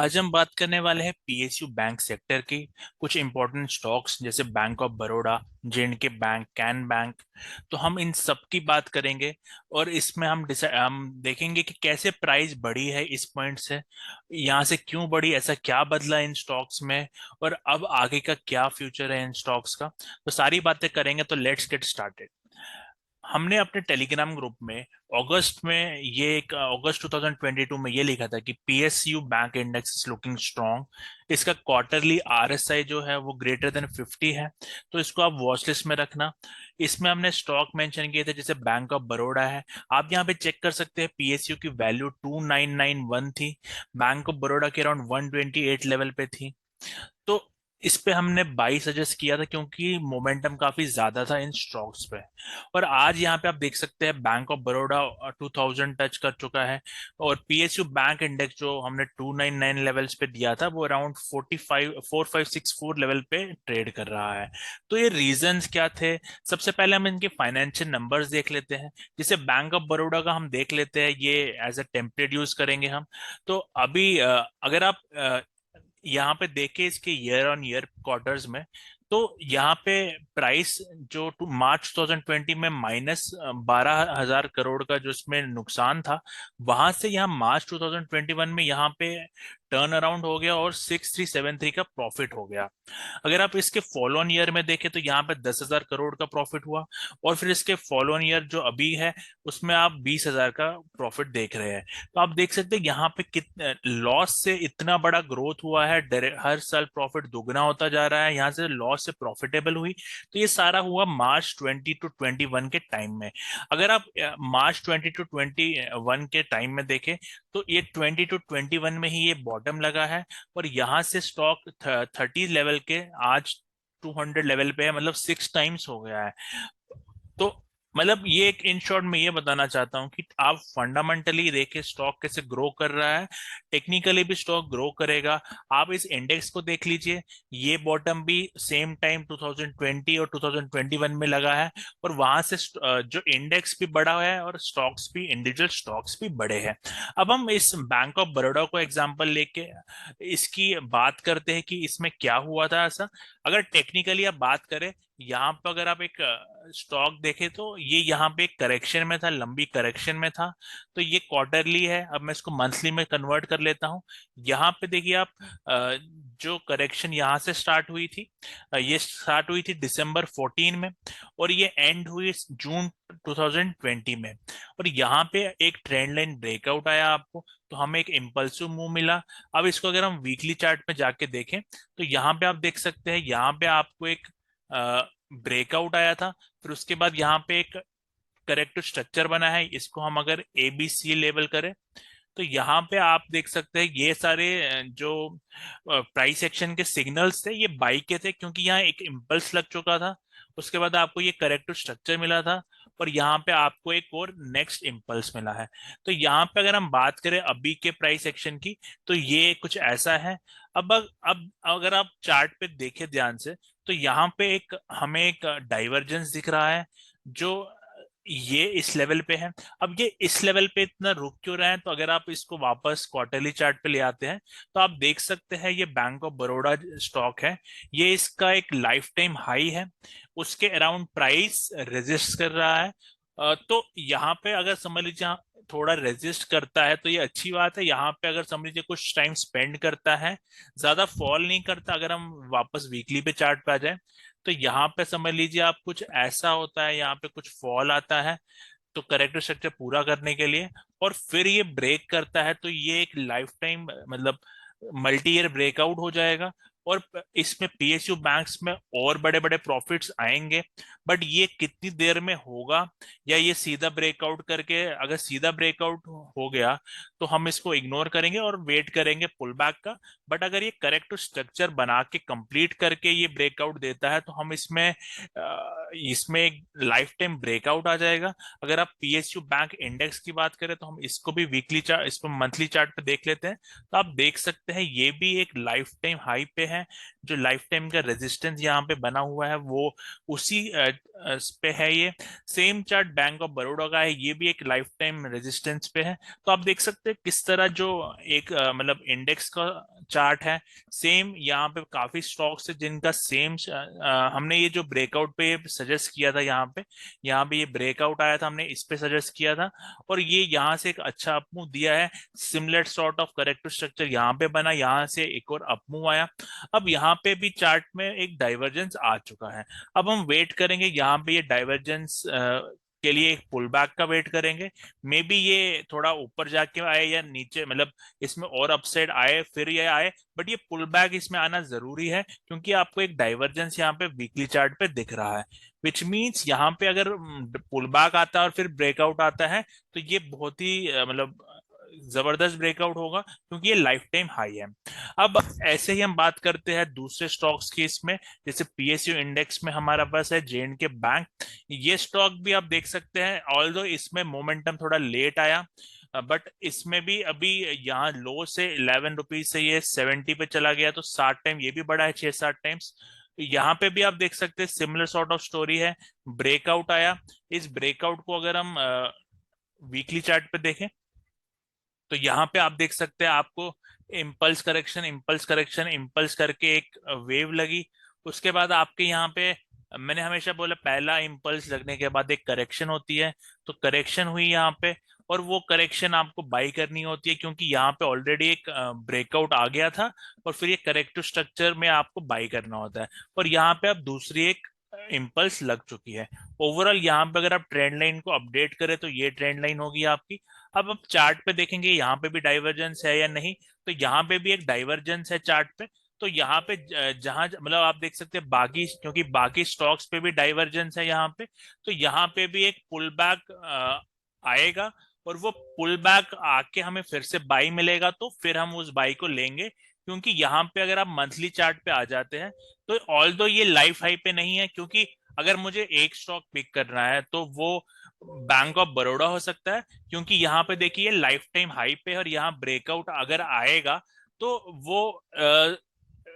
आज हम बात करने वाले हैं पीएसयू बैंक सेक्टर की कुछ इंपॉर्टेंट स्टॉक्स जैसे bank of Baroda, J and K bank, can bank. तो हम इन सब की बात करेंगे और इसमें हम देखेंगे कि कैसे प्राइस बढ़ी है इस पॉइंट से, यहाँ से क्यों बढ़ी, ऐसा क्या बदला इन स्टॉक्स में और अब आगे का क्या फ्यूचर है इन स्टॉक्स का। तो सारी बातें करेंगे, तो लेट्स गेट स्टार्टेड। हमने अपने टेलीग्राम ग्रुप में अगस्त 2022 में ये लिखा था कि PSU bank index is looking strong. इसका क्वार्टरली आरएसआई जो है वो ग्रेटर देन 50 है, तो इसको आप वॉच लिस्ट में रखना। इसमें हमने स्टॉक मेंशन किए थे जैसे बैंक ऑफ बड़ौदा है। आप यहाँ पे चेक कर सकते हैं, पीएसयू की वैल्यू 2991 थी, बैंक ऑफ बड़ौदा के अराउंड 128 लेवल पे थी। तो इस पे हमने बाई सजेस्ट किया था क्योंकि मोमेंटम काफी ज्यादा था इन स्टॉक्स पे। और आज यहाँ पे आप देख सकते हैं बैंक ऑफ बड़ौदा 2000 टच कर चुका है, और पीएसयू बैंक इंडेक्स जो हमने 299 लेवल्स पे दिया था वो अराउंड 4564 लेवल पे ट्रेड कर रहा है। तो ये रीजंस क्या थे? सबसे पहले हम इनके फाइनेंशियल नंबर्स देख लेते हैं। जैसे बैंक ऑफ बड़ौदा का हम देख लेते हैं, ये एज अ टेम्पलेट यूज करेंगे हम। तो अभी अगर आप यहाँ पे देखे इसके ईयर ऑन ईयर क्वार्टर्स में, तो यहाँ पे प्राइस जो मार्च 2020 में -12,000 करोड़ का जो इसमें नुकसान था, वहां से यहाँ मार्च 2021 में यहाँ पे टर्न अराउंड हो गया और 6373 का प्रॉफिट हो गया। अगर आप इसके फॉलो ऑन ईयर में देखें तो यहाँ पे 10,000 करोड़ का प्रॉफिट हुआ, और फिर इसके फॉलो ऑन ईयर जो अभी है उसमें आप 20,000 का प्रॉफिट देख रहे हैं। तो आप देख सकते हैं यहाँ पे कितना लॉस से इतना बड़ा ग्रोथ हुआ है, हर साल प्रॉफिट दुगना होता जा रहा है, यहाँ से लॉस से प्रॉफिटेबल हुई। तो ये सारा हुआ मार्च 20 to 21 के टाइम में। अगर आप मार्च 20 to 21 के टाइम में देखें तो ये 20 to 21 में ही ये बॉटम लगा है, और यहाँ से स्टॉक 30 लेवल के आज 200 लेवल पे है, मतलब 6 टाइम्स हो गया है। तो मतलब ये एक इन शॉर्ट में ये बताना चाहता हूँ कि आप फंडामेंटली देखें स्टॉक कैसे ग्रो कर रहा है, टेक्निकली भी स्टॉक ग्रो करेगा। आप इस इंडेक्स को देख लीजिए, ये बॉटम भी सेम टाइम 2020 और 2021 में लगा है, और वहां से जो इंडेक्स भी बढ़ा हुआ है और स्टॉक्स भी, इंडिविजुअल स्टॉक्स भी बढ़े हैं। अब हम इस बैंक ऑफ बड़ौदा को एग्जांपल लेके इसकी बात करते हैं कि इसमें क्या हुआ था ऐसा। अगर टेक्निकली आप बात करें, यहाँ पर अगर आप एक स्टॉक देखें तो ये यहाँ पे एक करेक्शन में था, लंबी करेक्शन में था। तो ये क्वार्टरली है, अब मैं इसको मंथली में कन्वर्ट कर लेता हूँ। यहाँ पे देखिए आप, जो करेक्शन यहाँ से स्टार्ट हुई थी, ये स्टार्ट हुई थी दिसंबर 14 में, और ये एंड हुई जून 2020 में। और यहाँ पे एक ट्रेंड लाइन ब्रेकआउट आया आपको, तो हमें एक इम्पल्सिव मूव मिला। अब इसको अगर हम वीकली चार्ट में जाके देखें तो यहाँ पे आप देख सकते हैं, यहाँ पे आपको एक ब्रेकआउट आया था। फिर उसके बाद यहाँ पे एक करेक्टिव स्ट्रक्चर बना है, इसको हम अगर ए बी सी लेबल करें तो यहाँ पे आप देख सकते हैं ये सारे जो प्राइस एक्शन के सिग्नल्स थे ये बाई के थे, क्योंकि यहाँ एक इम्पल्स लग चुका था। उसके बाद आपको ये करेक्टिव स्ट्रक्चर मिला था, और यहाँ पे आपको एक और नेक्स्ट इम्पल्स मिला है। तो यहाँ पे अगर हम बात करें अभी के प्राइस एक्शन की, तो ये कुछ ऐसा है। अब अगर आप चार्ट पे देखें ध्यान से, तो यहाँ पे एक हमें एक डाइवर्जेंस दिख रहा है, जो ये इस लेवल पे है। अब ये इस लेवल पे इतना रुक क्यों रहा है? तो अगर आप इसको वापस क्वार्टरली चार्ट पे ले आते हैं तो आप देख सकते हैं ये बैंक ऑफ बड़ौदा स्टॉक है, ये इसका एक लाइफ टाइम हाई है, उसके अराउंड प्राइस रेजिस्ट कर रहा है। तो यहाँ पे अगर समझ लीजिए थोड़ा रेजिस्ट करता है तो ये अच्छी बात है। यहाँ पे अगर समझ लीजिए कुछ टाइम स्पेंड करता है, ज्यादा फॉल नहीं करता, अगर हम वापस वीकली पे चार्ट पे आ जाए तो यहाँ पे समझ लीजिए आप कुछ ऐसा होता है, यहाँ पे कुछ फॉल आता है तो करेक्टर स्ट्रक्चर पूरा करने के लिए, और फिर ये ब्रेक करता है, तो ये एक लाइफ टाइम मतलब मल्टी ईयर ब्रेकआउट हो जाएगा। और इसमें पीएसयू बैंक्स में और बड़े बड़े प्रॉफिट्स आएंगे, बट ये कितनी देर में होगा, या ये सीधा ब्रेकआउट करके, अगर सीधा ब्रेकआउट हो गया तो हम इसको इग्नोर करेंगे और वेट करेंगे पुल बैक का। बट अगर ये करेक्ट स्ट्रक्चर बना के कंप्लीट करके ये ब्रेकआउट देता है तो हम इसमें एक लाइफ टाइम ब्रेकआउट आ जाएगा। अगर आप पीएसयू बैंक इंडेक्स की बात करें तो हम इसको भी वीकली चार्ट, इसको मंथली चार्ट पे देख लेते हैं, तो आप देख सकते हैं ये भी एक लाइफ टाइम हाई पे है। है, जो लाइफ टाइम का रेजिस्टेंस यहाँ पे बना हुआ है वो उसी पे है। ये same chart bank of Baroda का है, ये भी एक लाइफ टाइम रेजिस्टेंस पे है। तो आप देख सकते हैं किस तरह जो एक मतलब इंडेक्स का चार्ट है, सेम यहाँ पे काफी स्टॉक्स है जिनका सेम हमने ये जो ब्रेकआउट पे सजेस्ट किया था, यहाँ पे ये ब्रेकआउट आया था, हमने इस पे सजेस्ट किया था, और ये यहाँ से एक अच्छा अपमूव दिया है। Similar sort of corrective structure यहाँ पे बना, यहाँ से एक और अपमूव आया। अब यहाँ पे भी चार्ट में एक डाइवर्जेंस आ चुका है। अब हम वेट करेंगे यहाँ पे ये डाइवर्जेंस के लिए, एक पुल बैक का वेट करेंगे। मे बी ये थोड़ा ऊपर जाके आए या नीचे, मतलब इसमें और अपसाइड आए फिर ये आए, बट ये पुल बैक इसमें आना जरूरी है क्योंकि आपको एक डाइवर्जेंस यहाँ पे वीकली चार्ट पे दिख रहा है। विच मीन्स यहाँ पे अगर पुल बैक आता है और फिर ब्रेकआउट आता है तो ये बहुत ही मतलब जबरदस्त ब्रेकआउट होगा क्योंकि ये लाइफ टाइम हाई है। अब ऐसे ही हम बात करते हैं दूसरे स्टॉक्स की इसमें, जैसे पीएसयू इंडेक्स में हमारा पास है जेएंडके बैंक। ये स्टॉक भी आप देख सकते हैं, ऑल्दो इसमें मोमेंटम थोड़ा लेट आया, बट इसमें भी अभी यहाँ लो से 11 रुपीज से ये 70 पे चला गया, तो 60 टाइम ये भी बढ़ा है, 6-7 टाइम्स। यहाँ पे भी आप देख सकते हैं सिमिलर सॉर्ट ऑफ स्टोरी है, ब्रेकआउट आया। इस ब्रेकआउट को अगर हम वीकली चार्ट पे देखें तो यहाँ पे आप देख सकते हैं आपको impulse correction, impulse correction, impulse करके एक वेव लगी। उसके बाद आपके यहाँ पे, मैंने हमेशा बोला पहला इम्पल्स लगने के बाद एक करेक्शन होती है, तो करेक्शन हुई यहाँ पे, और वो करेक्शन आपको बाई करनी होती है क्योंकि यहाँ पे ऑलरेडी एक ब्रेकआउट आ गया था, और फिर ये करेक्टिव स्ट्रक्चर में आपको बाई करना होता है, और यहाँ पे अब दूसरी एक इम्पल्स लग चुकी है। ओवरऑल यहाँ पे अगर आप ट्रेंड लाइन को अपडेट करें तो ये ट्रेंड लाइन होगी आपकी। अब आप चार्ट पे देखेंगे यहाँ पे भी डाइवर्जेंस है या नहीं, तो यहाँ पे भी एक डाइवर्जेंस है चार्ट पे। तो यहाँ पे जहां मतलब आप देख सकते हैं बाकी, क्योंकि बाकी स्टॉक्स पे भी डाइवर्जेंस है यहाँ पे, तो यहाँ पे भी एक पुल बैक आएगा, और वो पुल बैक आके हमें फिर से बाई मिलेगा तो फिर हम उस बाई को लेंगे। क्योंकि यहाँ पे अगर आप मंथली चार्ट पे आ जाते हैं तो ऑल दो ये लाइफ हाई पे नहीं है, क्योंकि अगर मुझे एक स्टॉक पिक करना है तो वो बैंक ऑफ बड़ौदा हो सकता है, क्योंकि यहाँ पे देखिए लाइफ टाइम हाई पे, और यहाँ ब्रेकआउट अगर आएगा तो वो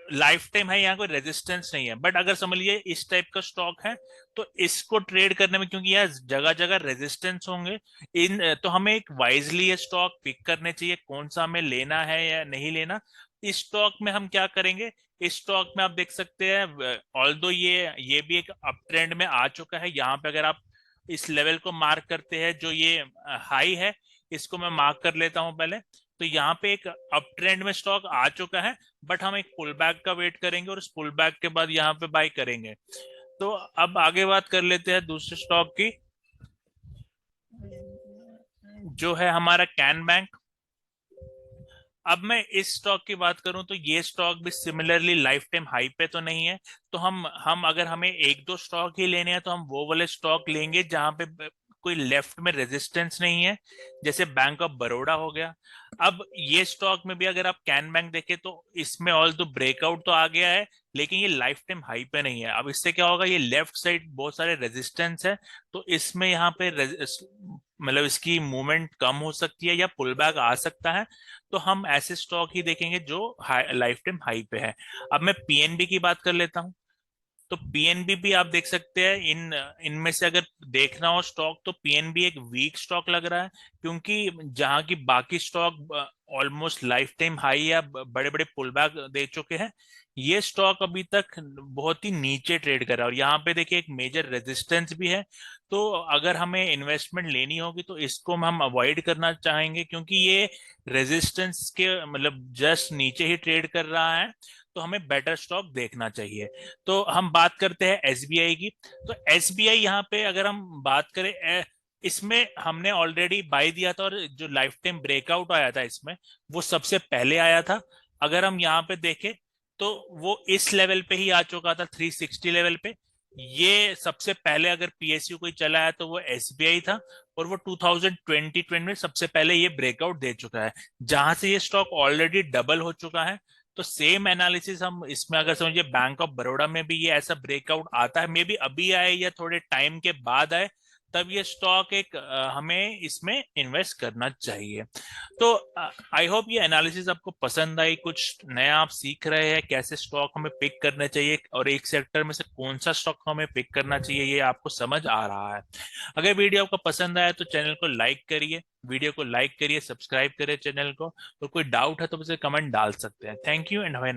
लाइफ टाइम है, यहाँ कोई रेजिस्टेंस नहीं है। बट अगर समझ लीजिए इस टाइप का स्टॉक है तो इसको ट्रेड करने में, क्योंकि यहाँ जगह जगह रेजिस्टेंस होंगे, इन तो हमें एक वाइजली ये स्टॉक पिक करने चाहिए, कौन सा हमें लेना है या नहीं लेना। इस स्टॉक में हम क्या करेंगे, इस स्टॉक में आप देख सकते हैं ऑल्दो ये भी एक अप ट्रेंड में आ चुका है। यहाँ पे अगर आप इस लेवल को मार्क करते हैं जो ये हाई है, इसको मैं मार्क कर लेता हूं पहले। तो यहाँ पे एक अप ट्रेंड में स्टॉक आ चुका है, बट हम एक पुल बैक का वेट करेंगे और उस पुल बैक के बाद यहाँ पे बाय करेंगे। तो अब आगे बात कर लेते हैं दूसरे स्टॉक की, जो है हमारा कैन बैंक। अब मैं इस स्टॉक की बात करूं तो ये स्टॉक भी सिमिलरली लाइफ टाइम हाई पे तो नहीं है, तो हम अगर हमें एक दो स्टॉक ही लेने हैं तो हम वो वाले स्टॉक लेंगे जहां पे कोई लेफ्ट में रेजिस्टेंस नहीं है, जैसे बैंक ऑफ बड़ौदा हो गया। अब ये स्टॉक में भी अगर आप कैन बैंक देखें तो इसमें ऑल तो ब्रेकआउट तो आ गया है, लेकिन ये लाइफ टाइम हाई पे नहीं है। अब इससे क्या होगा, ये लेफ्ट साइड बहुत सारे रेजिस्टेंस है, तो इसमें यहाँ पे मतलब इसकी मूवमेंट कम हो सकती है या पुल बैक आ सकता है। तो हम ऐसे स्टॉक ही देखेंगे जो लाइफ टाइम हाई पे है। अब मैं पीएनबी की बात कर लेता हूँ। तो पीएनबी भी आप देख सकते हैं, इनमें से अगर देखना हो स्टॉक तो पीएनबी एक वीक स्टॉक लग रहा है, क्योंकि जहां की बाकी stock almost life time high या बड़े बड़े पुल बैक दे चुके हैं, ये स्टॉक अभी तक बहुत ही नीचे ट्रेड कर रहा है, और यहाँ पे देखिए एक मेजर रेजिस्टेंस भी है। तो अगर हमें इन्वेस्टमेंट लेनी होगी तो इसको हम अवॉइड करना चाहेंगे, क्योंकि ये रेजिस्टेंस के मतलब जस्ट नीचे ही ट्रेड कर रहा है, तो हमें बेटर स्टॉक देखना चाहिए। तो हम बात करते हैं एसबीआई की। तो एसबीआई यहाँ पे अगर हम बात करें, इसमें हमने ऑलरेडी बाय दिया था, और जो लाइफ टाइम ब्रेकआउट आया था इसमें वो सबसे पहले आया था। अगर हम यहाँ पे देखें तो वो इस लेवल पे ही आ चुका था, 360 लेवल पे। ये सबसे पहले अगर पीएसयू कोई चला है तो वो एसबीआई था, और वो 2020 में सबसे पहले ये ब्रेकआउट दे चुका है, जहां से ये स्टॉक ऑलरेडी डबल हो चुका है। तो सेम एनालिसिस हम इसमें अगर समझिए बैंक ऑफ बड़ौदा में भी ये ऐसा ब्रेकआउट आता है, मे बी अभी आए या थोड़े टाइम के बाद आए, तब ये स्टॉक एक हमें इसमें इन्वेस्ट करना चाहिए। तो आई होप ये एनालिसिस आपको पसंद आई, कुछ नया आप सीख रहे हैं कैसे स्टॉक हमें पिक करने चाहिए और एक सेक्टर में से कौन सा स्टॉक हमें पिक करना चाहिए, ये आपको समझ आ रहा है। अगर वीडियो आपको पसंद आया तो चैनल को लाइक करिए, वीडियो को लाइक करिए, सब्सक्राइब करिए चैनल को, और कोई डाउट है तो मुझे कमेंट डाल सकते हैं। Thank you and have a